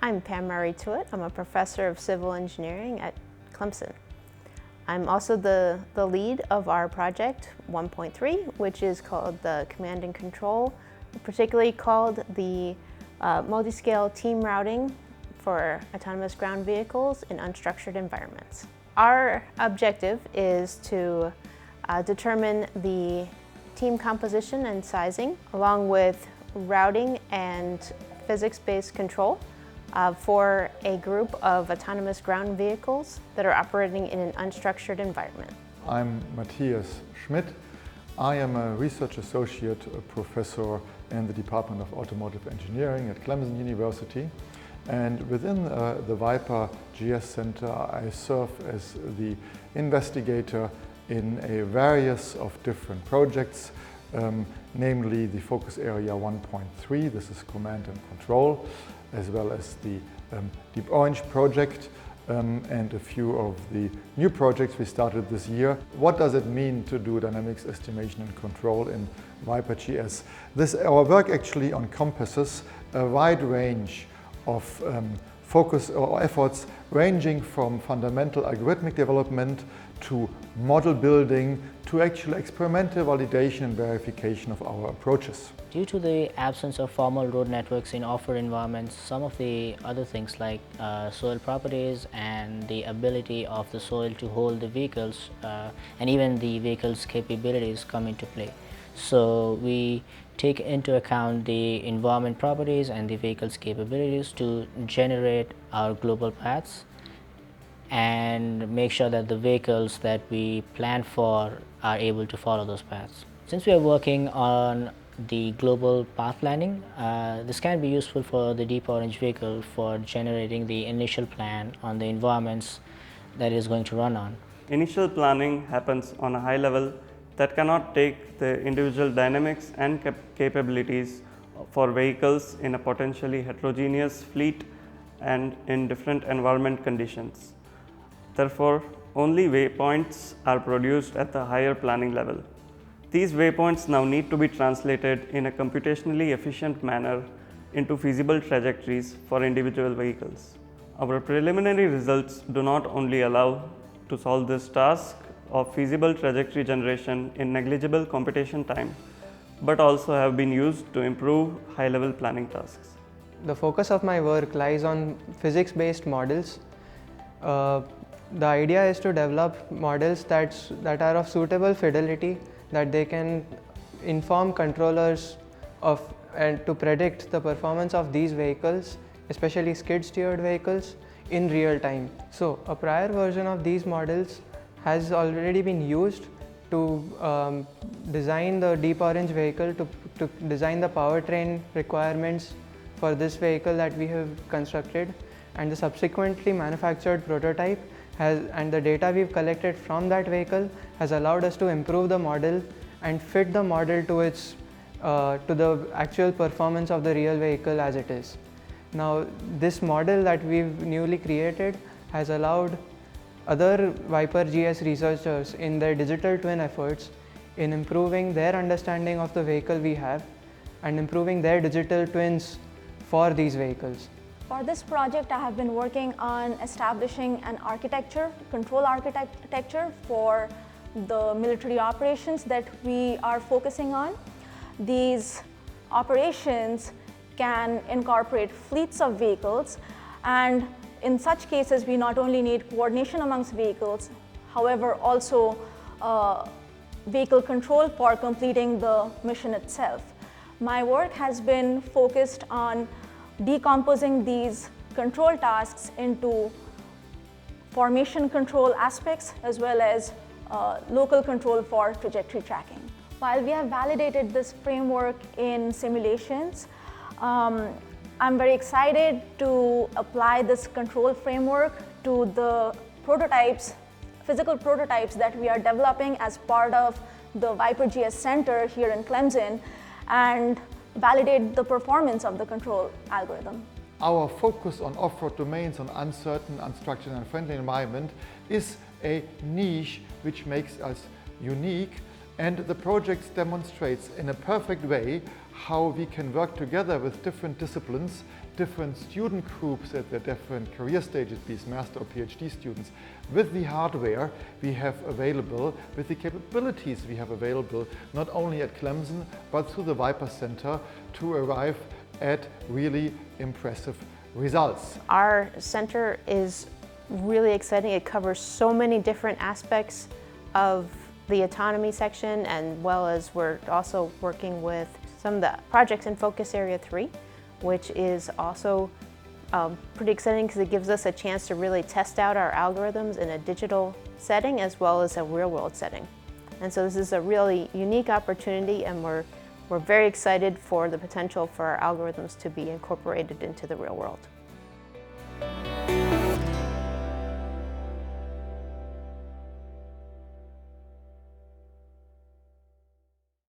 I'm Pam Murray Tuitt. I'm a professor of civil engineering at Clemson. I'm also the lead of our project 1.3, which is called the Command and Control, particularly called the multi-scale team routing for autonomous ground vehicles in unstructured environments. Our objective is to determine the team composition and sizing, along with routing and physics-based control for a group of autonomous ground vehicles that are operating in an unstructured environment. I'm Matthias Schmidt. I am a research associate professor in the Department of Automotive Engineering at Clemson University. And within the Viper GS Center, I serve as the investigator in a various of different projects, namely the focus area 1.3, this is command and control, as well as the Deep Orange project, and a few of the new projects we started this year. What does it mean to do dynamics estimation and control in Viper GS? Our work actually encompasses a wide range of focus or efforts ranging from fundamental algorithmic development to model building to actual experimental validation and verification of our approaches. Due to the absence of formal road networks in off-road environments, some of the other things like soil properties and the ability of the soil to hold the vehicles and even the vehicle's capabilities come into play. So we take into account the environment properties and the vehicle's capabilities to generate our global paths and make sure that the vehicles that we plan for are able to follow those paths. Since we are working on the global path planning, this can be useful for the Deep Orange vehicle for generating the initial plan on the environments that it is going to run on. Initial planning happens on a high level that cannot take the individual dynamics and capabilities for vehicles in a potentially heterogeneous fleet and in different environment conditions. Therefore, only waypoints are produced at the higher planning level. These waypoints now need to be translated in a computationally efficient manner into feasible trajectories for individual vehicles. Our preliminary results do not only allow to solve this task of feasible trajectory generation in negligible computation time, but also have been used to improve high-level planning tasks. The focus of my work lies on physics-based models. The idea is to develop models that are of suitable fidelity, that they can inform controllers and to predict the performance of these vehicles, especially skid-steered vehicles, in real time. So a prior version of these models has already been used to design the Deep Orange vehicle, to design the powertrain requirements for this vehicle that we have constructed, and the subsequently manufactured prototype and the data we've collected from that vehicle has allowed us to improve the model and fit the model to the actual performance of the real vehicle as it is. Now, this model that we've newly created has allowed other Viper GS researchers in their digital twin efforts in improving their understanding of the vehicle we have and improving their digital twins for these vehicles. For this project, I have been working on establishing an control architecture for the military operations that we are focusing on. These operations can incorporate fleets of vehicles, and in such cases, we not only need coordination amongst vehicles, however, also vehicle control for completing the mission itself. My work has been focused on decomposing these control tasks into formation control aspects as well as local control for trajectory tracking. While we have validated this framework in simulations, I'm very excited to apply this control framework to the physical prototypes that we are developing as part of the Viper GS Center here in Clemson, and validate the performance of the control algorithm. Our focus on off-road domains, on uncertain, unstructured and friendly environment is a niche which makes us unique And the project demonstrates in a perfect way how we can work together with different disciplines, different student groups at their different career stages, be it master or PhD students, with the hardware we have available, with the capabilities we have available, not only at Clemson, but through the Viper Center, to arrive at really impressive results. Our center is really exciting. It covers so many different aspects of the autonomy section, and well as we're also working with some of the projects in Focus Area 3, which is also pretty exciting because it gives us a chance to really test out our algorithms in a digital setting as well as a real-world setting. And so this is a really unique opportunity, and we're very excited for the potential for our algorithms to be incorporated into the real world.